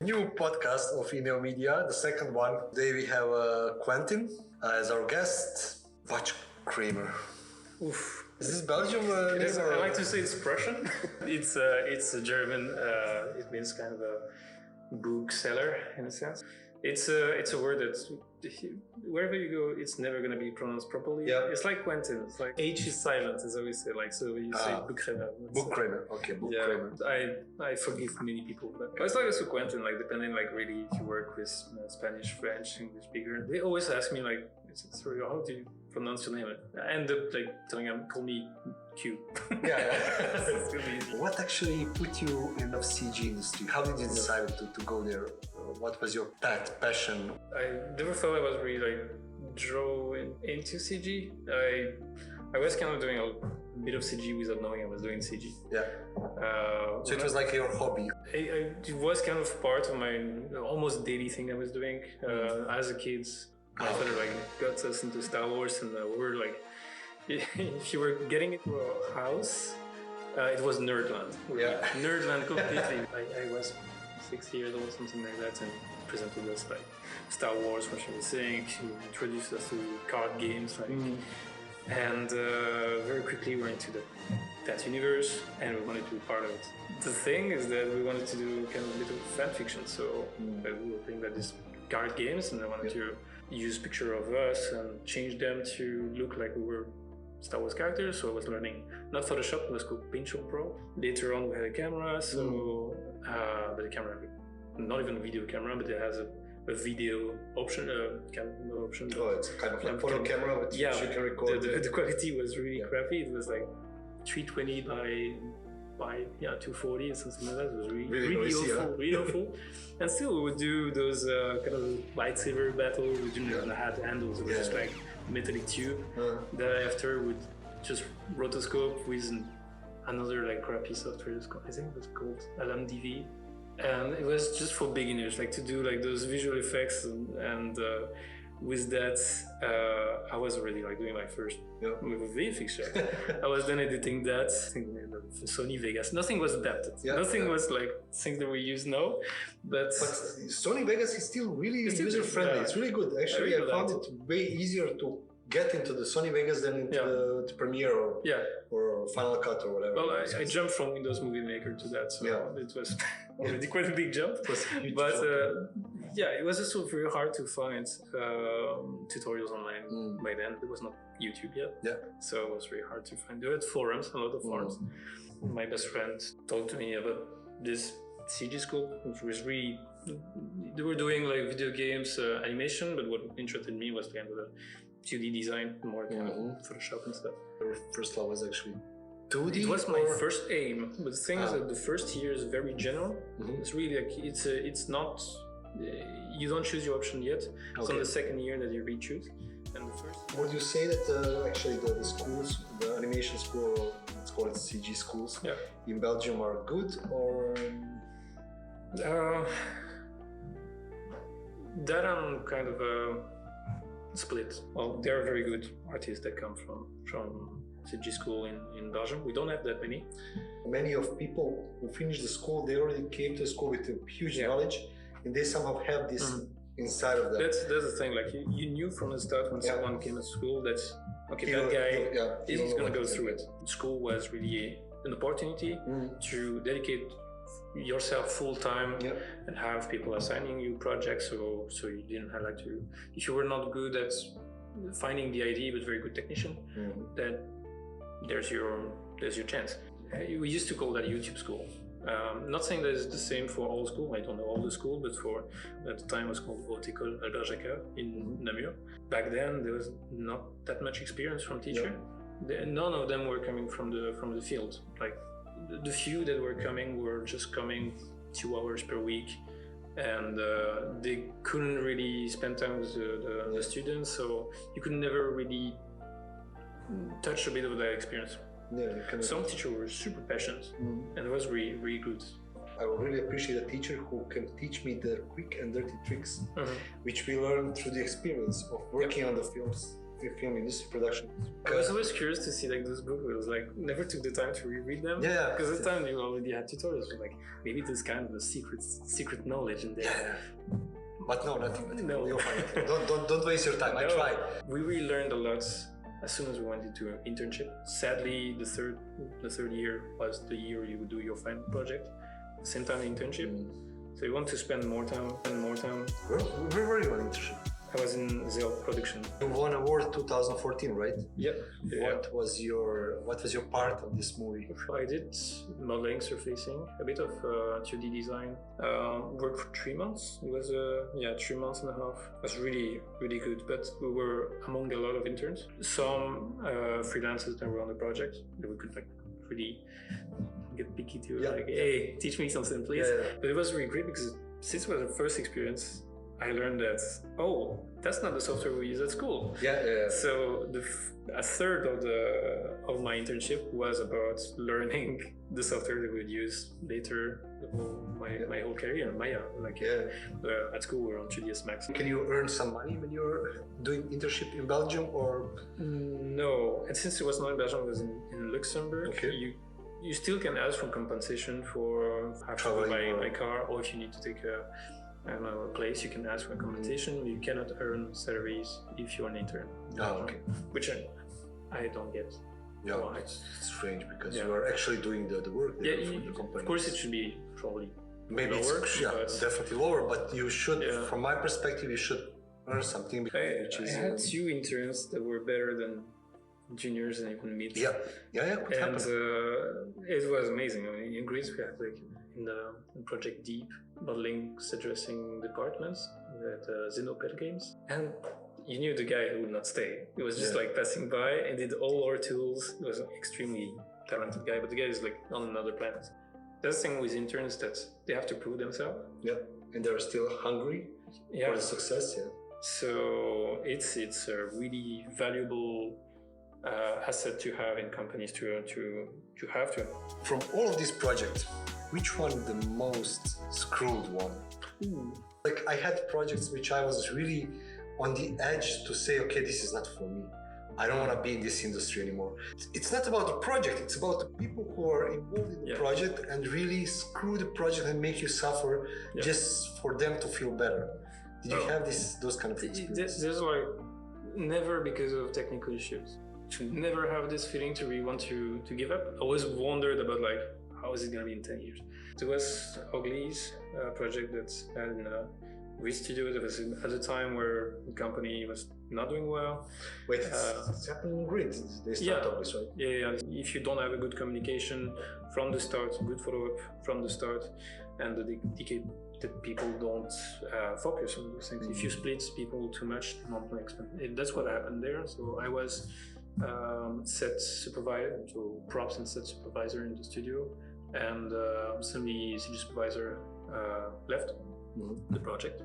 New podcast of IneoMedia, the second one. Today we have Quentin as our guest. Buchkremer. Oof. Is this Belgium name? I like to say it's Prussian. it's a German. It means kind of a bookseller in a sense. It's a word that wherever you go, it's never going to be pronounced properly. Yeah. It's like Quentin. It's like H is silent, as I always say. Like so, you say Buchkremer. Buchkremer. Okay, Buchkremer. Yeah, I forgive many people, but it's like also Quentin. Like depending, like really, if you work with Spanish, French, English speaker, they always ask me like, "Sorry, how do you pronounce your name?" I end up like telling them, "Call me Q." Yeah. It's really easy. What actually put you in the CG industry? How did you decide to go there? What was your passion? I never thought I was really like drawing into CG. I was kind of doing a bit of CG without knowing I was doing CG. Yeah. So it was like your hobby. It was kind of part of my almost daily thing I was doing as a kid. My father like got us into Star Wars, and we were like, if you were getting into a house, it was Nerdland. Yeah. Nerdland completely. I was 6 years old, something like that, and presented us like Star Wars, what should we think? He introduced us to card games, like, and very quickly we're into that universe, and we wanted to be part of it. The thing is that we wanted to do kind of a little fan fiction, so we were playing like these card games, and I wanted to use picture of us and change them to look like we were Star Wars characters. So I was learning not Photoshop, it was called Paint Pro. Later on we had a camera, so but the camera, not even a video camera, but it has a video option, camera option. Oh, it's kind of like photo camera, but you can record. The quality was really crappy. It was like 320 by 240 or something like that. It was really awful, really awful. And still, we would do those kind of lightsaber battles. We didn't have handles. It was just like metallic tube. That after would just rotoscope with another like crappy software. I think it was called LMDV. And it was just for beginners, like to do like those visual effects, and with that, I was already like doing my first VFX shot. I was then editing that, Sony Vegas. Nothing was adapted. Nothing was like things that we use now. But Sony Vegas is still really user friendly. It's really good. Actually, I found it way easier to get into the Sony Vegas than into the Premiere or Final Cut or whatever. Well, I jumped from Windows Movie Maker to that, so it was already quite a big jump. But it was also very hard to find tutorials online by then. There was not YouTube yet, so it was very hard to find. There were forums, a lot of forums. My best friend talked to me about this CG school, which was really, they were doing like video games, animation, but what interested me was kind of the 2D design, more kind of Photoshop and stuff. Your first love was actually 2D? It was my first aim, but the thing is that the first year is very general. It's really like, it's not, you don't choose your option yet. It's on the second year that you re-choose. And the first... Would you say that actually the schools, the animation school, let's call it CG schools, in Belgium are good, or...? That I'm kind of split. Well, there are very good artists that come from CG school in Belgium. We don't have that many. Many of people who finish the school, they already came to school with a huge knowledge, and they somehow have this inside of them. That's the thing. Like you knew from the start when someone came to school that that guy is going to go through it. School was really an opportunity to dedicate yourself full time and have people assigning you projects, so you didn't have like to, if you were not good at finding the idea but very good technician, then there's your chance. We used to call that YouTube school. Not saying that it's the same for all school. I don't know all the school, but for at the time it was called Haute École Albert Jacquard in Namur. Back then there was not that much experience from teacher. None of them were coming from the field. Like the few that were coming were just coming 2 hours per week, and they couldn't really spend time with the students, so you could never really touch a bit of that experience. Some teachers were super passionate, and it was really, really good. I would really appreciate a teacher who can teach me the quick and dirty tricks, which we learn through the experience of working on the films film industry production. I was always curious to see like those books. I was like never took the time to reread them. Yeah. Because at the time you already had tutorials. So like maybe there's kind of a secret knowledge in there. Yeah. But no, nothing. No. You'll find it. Don't waste your time. No. I tried. We really learned a lot as soon as we went into an internship. Sadly, the third year was the year you would do your final project. Same time internship. So you want to spend more time. Where were you on internship? I was in Zell production. You won award 2014, right? Yep. What was your part of this movie? I did modeling, surfacing, a bit of 2D design. Worked for 3 months. It was 3 months and a half. It was really, really good. But we were among a lot of interns. Some freelancers that were on the project that we could like really get picky to like, hey, teach me something, please. But it was really great because since it was the first experience, I learned that, that's not the software we use at school. So a third of my internship was about learning the software that we would use later, my whole career, Maya. At school we were on 3ds Max. Can you earn some money when you're doing internship in Belgium or? No, and since it was not in Belgium, it was in Luxembourg. Okay. You still can ask for compensation for having to buy car, or if you need to take a place, you can ask for compensation. You cannot earn salaries if you're an intern. Okay. Which I don't get. Yeah, why. It's strange because you are actually doing the work for the company. Of course, it should be probably maybe lower. Definitely lower. But you should, from my perspective, you should earn something. I had 2 interns that were better than juniors and even mid. And it was amazing. I mean, in Greece we had like in Project Deep modeling addressing departments at Zinopel Games, and you knew the guy who would not stay. He was just like passing by and did all our tools. He was an extremely talented guy, but the guy is like on another planet. That's the thing with interns, that they have to prove themselves. And they're still hungry for the success. So it's a really valuable asset to have in companies to have to. From all of these projects, which one is the most screwed one? Like I had projects which I was really on the edge to say, okay, this is not for me. I don't want to be in this industry anymore. It's not about the project, it's about the people who are involved in the project and really screw the project and make you suffer just for them to feel better. Did you have those kind of experiences? There's like never because of technical issues. To never have this feeling to really want to give up. I always wondered about like, how is it going to be in 10 years? There was Ugly's project that had in a Greece studio. That was at a time where the company was not doing well. Wait, it's happening in Greece. They start Ugly's, right? Yeah. If you don't have a good communication from the start, good follow-up from the start, and the dedicated people don't focus on those things. If you split people too much, that's what happened there. So I was set supervisor, so props and set supervisor in the studio, and suddenly CG supervisor left the project.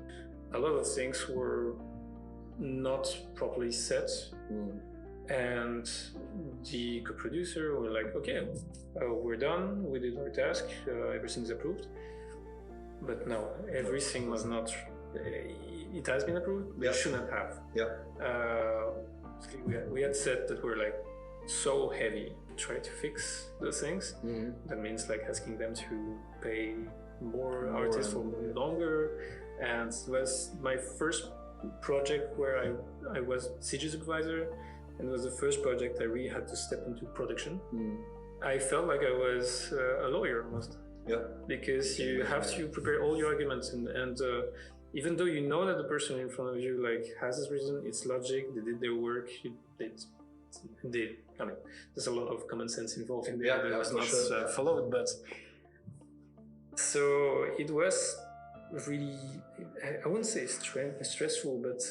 A lot of things were not properly set, and the co-producer were like, okay, we're done, we did our task, everything's approved. But no, everything was not, it has been approved, but it shouldn't have. We had said that we're like so heavy, try to fix those things. That means like asking them to pay more artists for longer. And it was my first project where I was CG supervisor, and it was the first project I really had to step into production. I felt like I was a lawyer almost. Because you have to prepare all your arguments and even though you know that the person in front of you like has this reason, it's logic, they did their work, I mean, there's a lot of common sense involved in there that was not followed, but so it was really, I wouldn't say stressful, but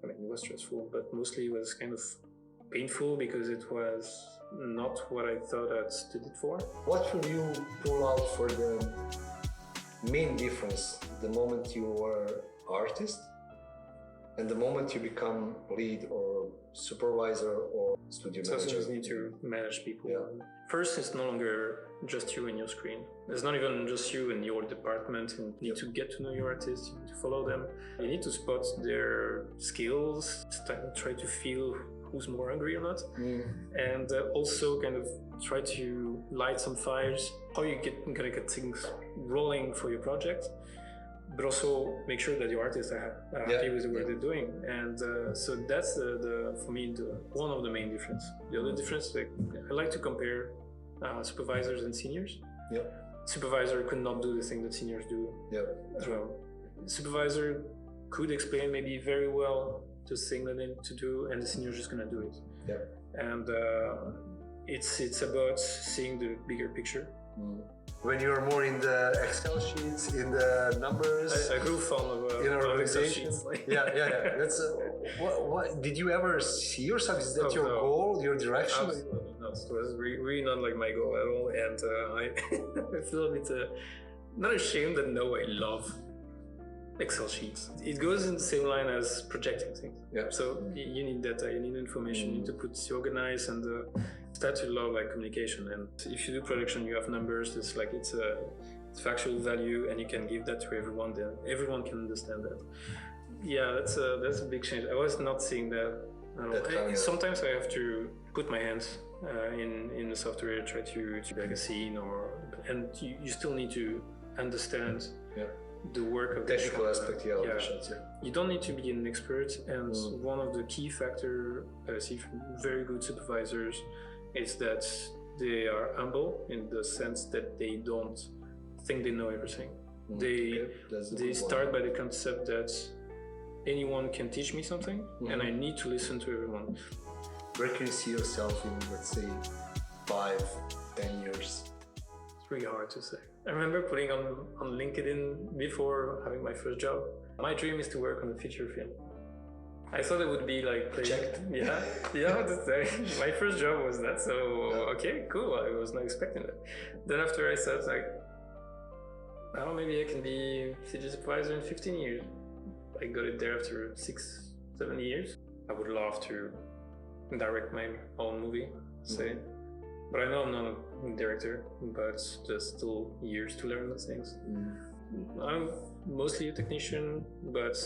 I mean, it was stressful, but mostly it was kind of painful because it was not what I thought I'd studied for. What will you pull out for the main difference the moment you were artist and the moment you become lead or supervisor or studio manager? So you need to manage people. First, it's no longer just you and your screen. It's not even just you and your department. You need to get to know your artists, you need to follow them. You need to spot their skills, try to feel who's more hungry or not, and also kind of try to light some fires, how you gonna get things rolling for your project, but also make sure that your artists are happy with the work they're doing. And so that's for me one of the main difference. The other difference, like, I like to compare supervisors and seniors. Supervisor could not do the thing that seniors do. Supervisor could explain maybe very well the thing that they need to do, and the senior is just gonna do it. And it's about seeing the bigger picture. When you're more in the Excel sheets, in the numbers, I grew fond of in organization. That's what did you ever see yourself? Is that your goal, your direction? Absolutely not. It was really not like my goal at all, and I feel a bit not ashamed that I love Excel sheets. It goes in the same line as projecting things. So you need data, you need information, you need to put it organized, and start to love like communication. And if you do production, you have numbers. It's like it's factual value, and you can give that to everyone. Then everyone can understand that. That's a big change. I was not seeing that. Sometimes I have to put my hands in the software, try to make a scene, and you still need to understand the work of technical the aspect. You don't need to be an expert, and one of the key factors I see from very good supervisors is that they are humble in the sense that they don't think they know everything. They start by the concept that anyone can teach me something, and I need to listen to everyone. Where can you see yourself in, let's say, 5-10 years? It's really hard to say. I remember putting on LinkedIn before having my first job. My dream is to work on a feature film. I thought it would be like checked. My first job was that, so okay, cool. I was not expecting that. Then after I thought like, oh, maybe I can be CG supervisor in 15 years. I got it there after 6-7 years. I would love to direct my own movie, say. But I know I'm not a director, but there's still years to learn those things. I'm mostly a technician, but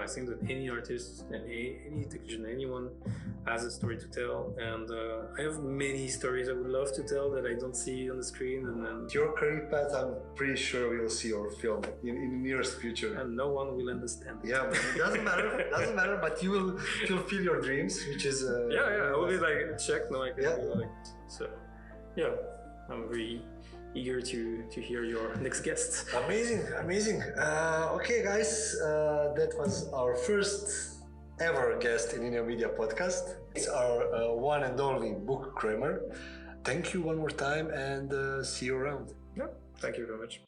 I think that any artist and any technician, anyone has a story to tell. And I have many stories I would love to tell that I don't see on the screen. And then your career path, I'm pretty sure we'll see your film in the nearest future. And no one will understand. Yeah, but it doesn't matter. But you will fulfill your dreams, which is I will be like, check, no, I can do like so. Yeah, I'm really eager to hear your next guest. Amazing. Okay, guys, that was our first ever guest in IneoMedia podcast. It's our one and only Buchkremer. Thank you one more time, and see you around. Yeah, thank you very much.